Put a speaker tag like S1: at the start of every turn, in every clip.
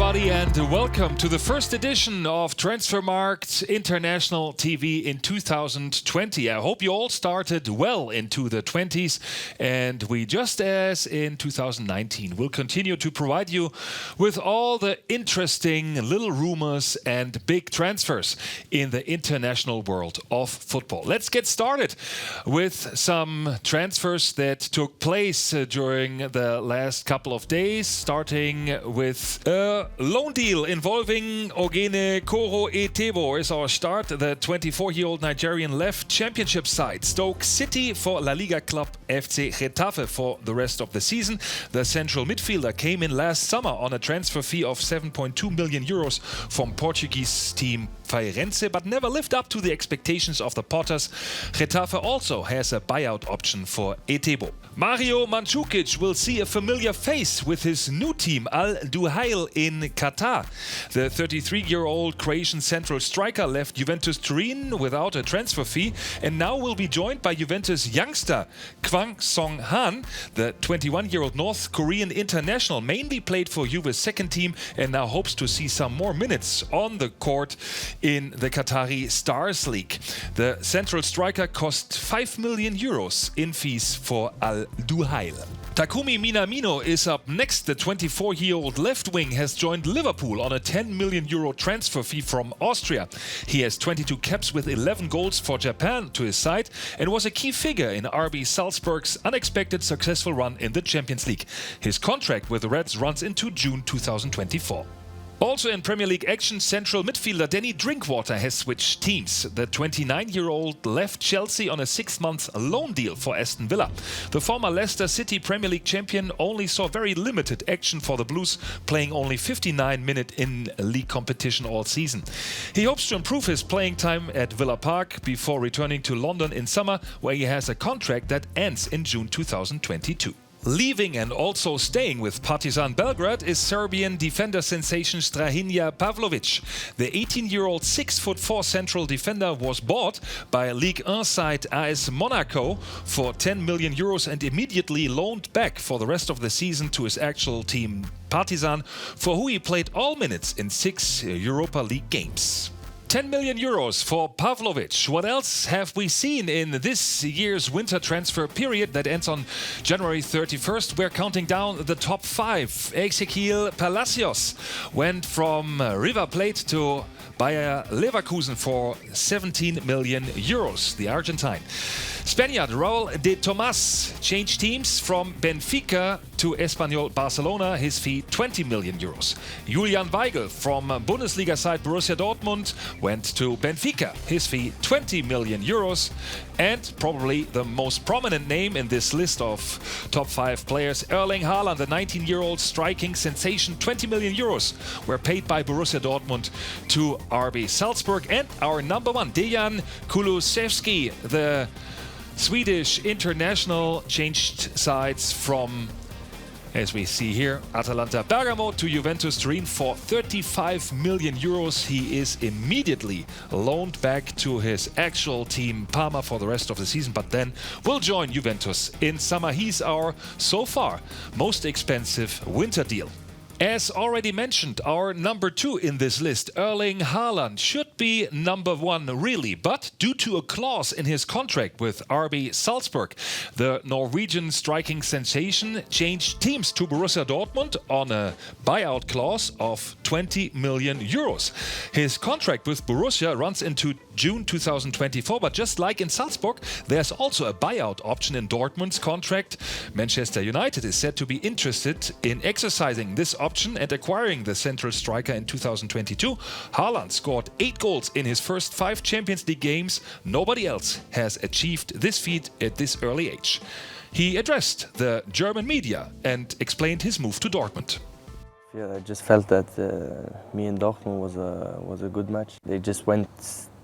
S1: everybody, and welcome to the first edition of Transfermarkt International TV in 2020. I hope you all started well into the 20s, and we, just as in 2019, will continue to provide you with all the interesting little rumors and big transfers in the international world of football. Let's get started with some transfers that took place during the last couple of days, starting with a loan deal involving Ogene Koro Etebo is our start. The 24-year-old Nigerian left championship side Stoke City for La Liga club FC Getafe for the rest of the season. The central midfielder came in last summer on a transfer fee of 7.2 million euros from Portuguese team Feirense, but never lived up to the expectations of the Potters. Getafe also has a buyout option for Etebo. Mario Mandzukic will see a familiar face with his new team Al Duhail in Qatar. The 33-year-old Croatian central striker left Juventus Turin without a transfer fee and now will be joined by Juventus youngster Kwang Song-han. The 21-year-old North Korean international mainly played for Juve's second team and now hopes to see some more minutes on the court in the Qatari Stars League. The central striker cost 5 million euros in fees for Al Duhail. Takumi Minamino is up next. The 24-year-old left wing has joined Liverpool on a 10 million euro transfer fee from Austria. He has 22 caps with 11 goals for Japan to his side and was a key figure in RB Salzburg's unexpected successful run in the Champions League. His contract with the Reds runs into June 2024. Also in Premier League action, central midfielder Donny Drinkwater has switched teams. The 29-year-old left Chelsea on a 6-month loan deal for Aston Villa. The former Leicester City Premier League champion only saw very limited action for the Blues, playing only 59 minutes in league competition all season. He hopes to improve his playing time at Villa Park before returning to London in summer, where he has a contract that ends in June 2022. Leaving and also staying with Partizan Belgrade is Serbian defender sensation Strahinja Pavlovic. The 18-year-old 6'4" central defender was bought by Ligue 1 side AS Monaco for 10 million euros and immediately loaned back for the rest of the season to his actual team Partizan, for who he played all minutes in 6 Europa League games. 10 million euros for Pavlovic. What else have we seen in this year's winter transfer period that ends on January 31st? We're counting down the top 5. Ezequiel Palacios went from River Plate to Bayer Leverkusen for 17 million euros, the Argentine. Spaniard Raúl de Tomás changed teams from Benfica to Espanyol Barcelona, his fee 20 million euros. Julian Weigl from Bundesliga side Borussia Dortmund went to Benfica, his fee 20 million euros. And probably the most prominent name in this list of top 5 players, Erling Haaland, the 19-year-old striking sensation, 20 million euros were paid by Borussia Dortmund to RB Salzburg. And our number 1, Dejan Kulusevski, the Swedish international, changed sides from, as we see here, Atalanta Bergamo to Juventus Turin for 35 million euros. He is immediately loaned back to his actual team Parma for the rest of the season, but then will join Juventus in summer. He's our, so far, most expensive winter deal. As already mentioned, our number 2 in this list, Erling Haaland, should be number 1 really, but due to a clause in his contract with RB Salzburg, the Norwegian striking sensation changed teams to Borussia Dortmund on a buyout clause of 20 million euros. His contract with Borussia runs into June 2024, but just like in Salzburg, there's also a buyout option in Dortmund's contract. Manchester United is said to be interested in exercising this option and acquiring the central striker in 2022. Haaland scored 8 goals in his first 5 Champions League games. Nobody else has achieved this feat at this early age. He addressed the German media and explained his move to Dortmund.
S2: Yeah, I just felt that me and Dortmund was a good match. They just went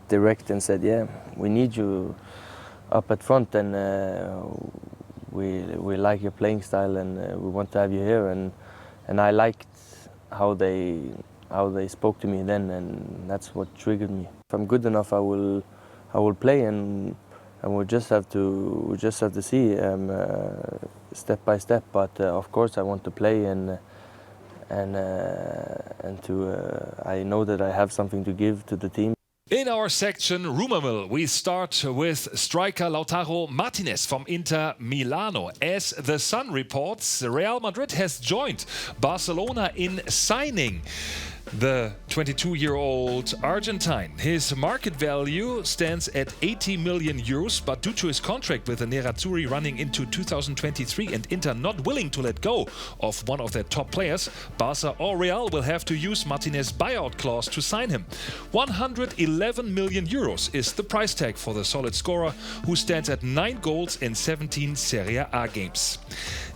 S2: direct and said, yeah, we need you up at front, and we like your playing style, and we want to have you here. And I liked how they spoke to me then, and that's what triggered me. If I'm good enough, I will play, and we just have to see step by step. But of course, I want to play, and and I know that I have something to give to the team.
S1: In our section Rumor Mill, we start with striker Lautaro Martinez from Inter Milano. As the Sun reports, Real Madrid has joined Barcelona in signing the 22-year-old Argentine. His market value stands at 80 million euros, but due to his contract with the Nerazzurri running into 2023 and Inter not willing to let go of one of their top players, Barca or Real will have to use Martinez's buyout clause to sign him. 111 million euros is the price tag for the solid scorer, who stands at 9 goals in 17 Serie A games.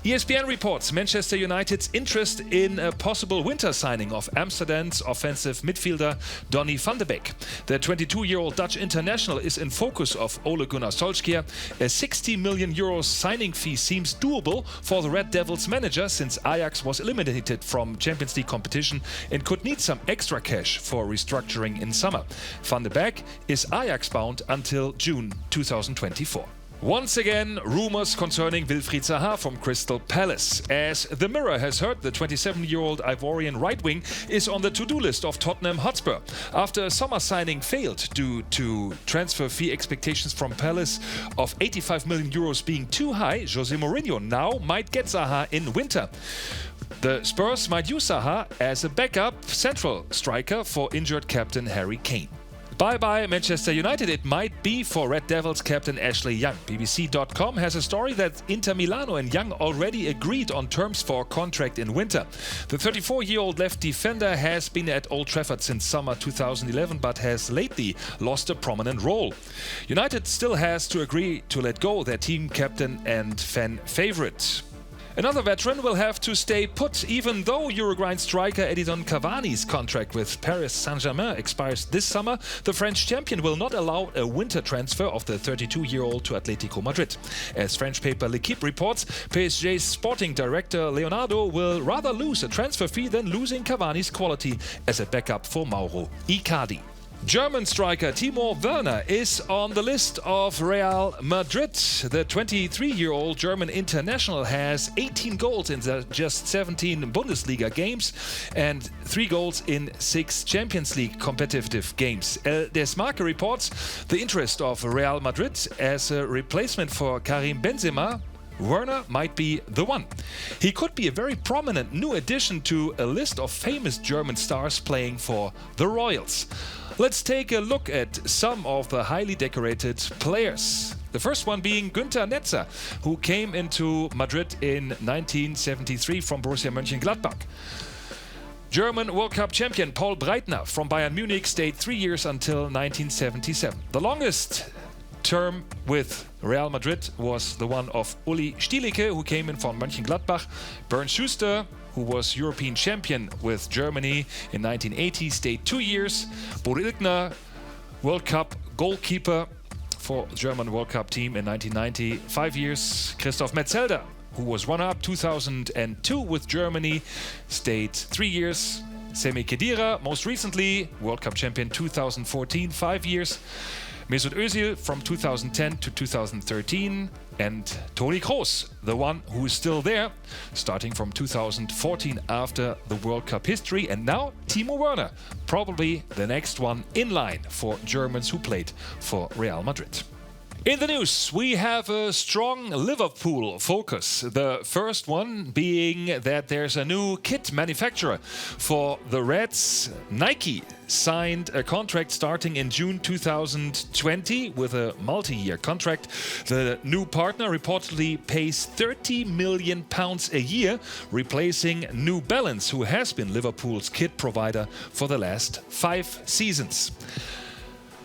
S1: ESPN reports Manchester United's interest in a possible winter signing of Amsterdam's offensive midfielder Donny van de Beek. The 22-year-old Dutch international is in focus of Ole Gunnar Solskjaer. A 60 million euros signing fee seems doable for the Red Devils manager, since Ajax was eliminated from Champions League competition and could need some extra cash for restructuring in summer. Van de Beek is Ajax bound until June 2024. Once again, rumors concerning Wilfried Zaha from Crystal Palace. As the Mirror has heard, the 27-year-old Ivorian right wing is on the to-do list of Tottenham Hotspur. After a summer signing failed due to transfer fee expectations from Palace of 85 million euros being too high, Jose Mourinho now might get Zaha in winter. The Spurs might use Zaha as a backup central striker for injured captain Harry Kane. Bye-bye Manchester United it might be for Red Devils captain Ashley Young. BBC.com has a story that Inter Milano and Young already agreed on terms for a contract in winter. The 34-year-old left defender has been at Old Trafford since summer 2011, but has lately lost a prominent role. United still has to agree to let go their team captain and fan favourite. Another veteran will have to stay put, even though Uruguayan striker Edinson Cavani's contract with Paris Saint-Germain expires this summer. The French champion will not allow a winter transfer of the 32-year-old to Atletico Madrid. As French paper L'Équipe reports, PSG's sporting director Leonardo will rather lose a transfer fee than losing Cavani's quality as a backup for Mauro Icardi. German striker Timo Werner is on the list of Real Madrid. The 23-year-old German international has 18 goals in just 17 Bundesliga games and 3 goals in 6 Champions League competitive games. Der Marca reports the interest of Real Madrid as a replacement for Karim Benzema. Werner might be the one. He could be a very prominent new addition to a list of famous German stars playing for the Royals. Let's take a look at some of the highly decorated players. The first one being Günther Netzer, who came into Madrid in 1973 from Borussia Mönchengladbach. German World Cup champion Paul Breitner from Bayern Munich stayed 3 years until 1977. The longest term with Real Madrid was the one of Uli Stielicke, who came in from Mönchengladbach. Bernd Schuster, who was European champion with Germany in 1980, stayed 2 years. Bodo Illgner, World Cup goalkeeper for German World Cup team in 1990, 5 years. Christoph Metzelder, who was runner-up 2002 with Germany, stayed 3 years. Semi Khedira, most recently World Cup champion 2014, 5 years. Mesut Özil from 2010 to 2013, and Toni Kroos, the one who is still there, starting from 2014 after the World Cup history, and now Timo Werner, probably the next one in line for Germans who played for Real Madrid. In the news, we have a strong Liverpool focus. The first one being that there's a new kit manufacturer for the Reds. Nike signed a contract starting in June 2020 with a multi-year contract. The new partner reportedly pays £30 million a year, replacing New Balance, who has been Liverpool's kit provider for the last 5 seasons.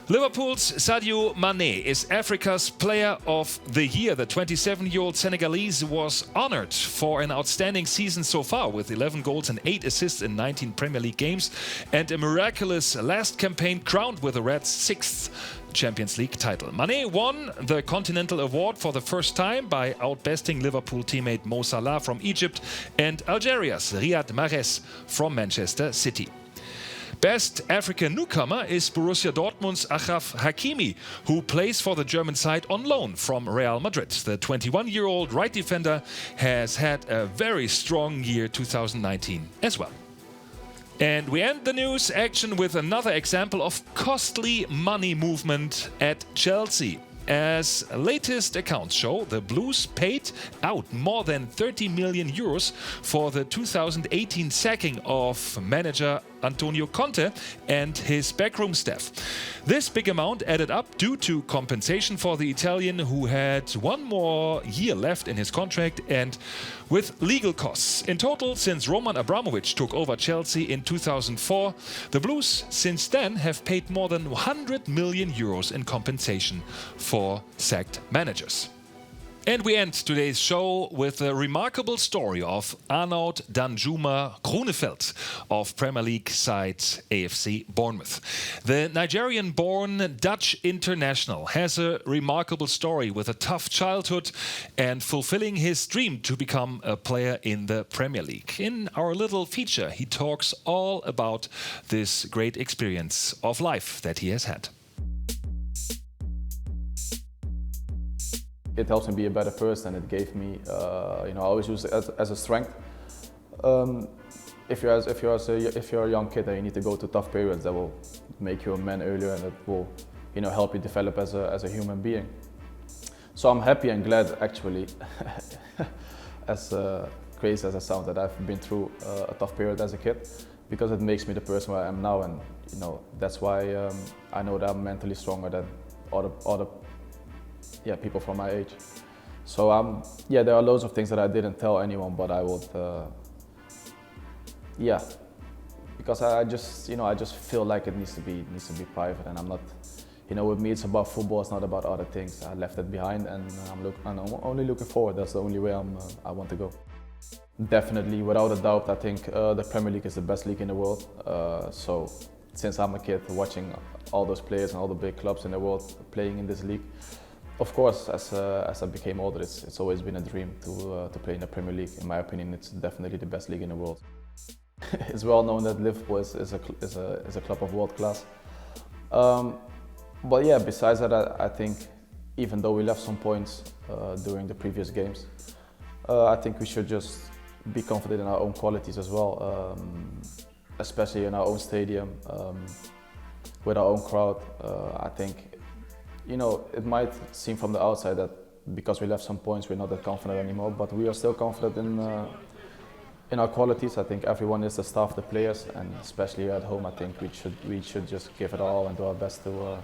S1: Liverpool's Sadio Mane is Africa's Player of the Year. The 27-year-old Senegalese was honored for an outstanding season so far, with 11 goals and 8 assists in 19 Premier League games, and a miraculous last campaign crowned with the Reds' 6th Champions League title. Mane won the Continental Award for the first time by outbesting Liverpool teammate Mo Salah from Egypt and Algeria's Riyad Mahrez from Manchester City. Best African newcomer is Borussia Dortmund's Achraf Hakimi, who plays for the German side on loan from Real Madrid. The 21-year-old right defender has had a very strong year 2019 as well. And we end the news action with another example of costly money movement at Chelsea. As latest accounts show, the Blues paid out more than 30 million euros for the 2018 sacking of manager Antonio Conte and his backroom staff. This big amount added up due to compensation for the Italian, who had one more year left in his contract, and with legal costs. In total, since Roman Abramovich took over Chelsea in 2004, the Blues since then have paid more than 100 million euros in compensation for sacked managers. And we end today's show with a remarkable story of Arnaud Danjuma Groeneveld of Premier League side AFC Bournemouth. The Nigerian-born Dutch international has a remarkable story with a tough childhood and fulfilling his dream to become a player in the Premier League. In our little feature, he talks all about this great experience of life that he has had.
S3: It helps me be a better person. It gave me, I always use it as a strength. If you're a young kid and you need to go to tough periods, that will make you a man earlier, and it will, help you develop as a human being. So I'm happy and glad, actually, as crazy as it sounds, that I've been through a tough period as a kid, because it makes me the person where I am now, and that's why I know that I'm mentally stronger than other people from my age. So there are loads of things that I didn't tell anyone, but I would, because I just feel like it needs to be private, and I'm not, with me it's about football, it's not about other things. I left it behind, and I'm only looking forward. That's the only way I want to go. Definitely, without a doubt, I think the Premier League is the best league in the world. So since I'm a kid, watching all those players and all the big clubs in the world playing in this league, of course, as I became older, it's always been a dream to play in the Premier League. In my opinion, it's definitely the best league in the world. It's well known that Liverpool is a club of world class. But yeah, besides that, I think even though we left some points during the previous games, I think we should just be confident in our own qualities as well, especially in our own stadium, with our own crowd. I think, it might seem from the outside that because we left some points, we're not that confident anymore, but we are still confident in our qualities. I think everyone is the staff, the players, and especially at home, I think we should just give it all and do our best to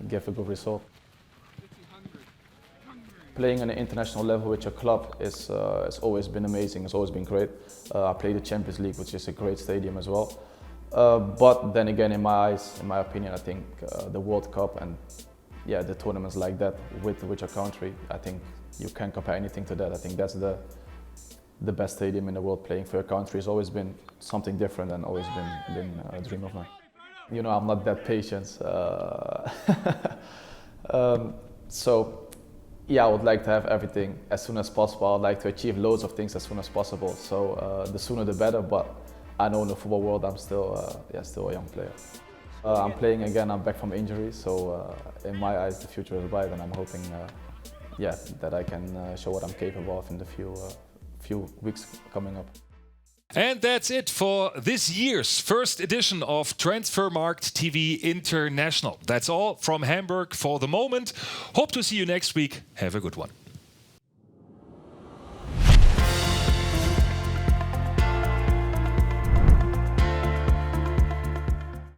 S3: give a good result. Playing on an international level with your club has always been amazing. It's always been great. I played the Champions League, which is a great stadium as well. But then again, in my eyes, in my opinion, I think the World Cup and the tournaments like that with your country, I think you can't compare anything to that. I think that's the best stadium in the world. Playing for your country has always been something different and always been a dream of mine. I'm not that patient. So I would like to have everything as soon as possible. I would like to achieve loads of things as soon as possible. So the sooner the better, but I know in the football world I'm still a young player. I'm playing again, I'm back from injury, so in my eyes the future is bright, and I'm hoping that I can show what I'm capable of in the few weeks coming up.
S1: And that's it for this year's first edition of Transfermarkt TV International. That's all from Hamburg for the moment. Hope to see you next week. Have a good one.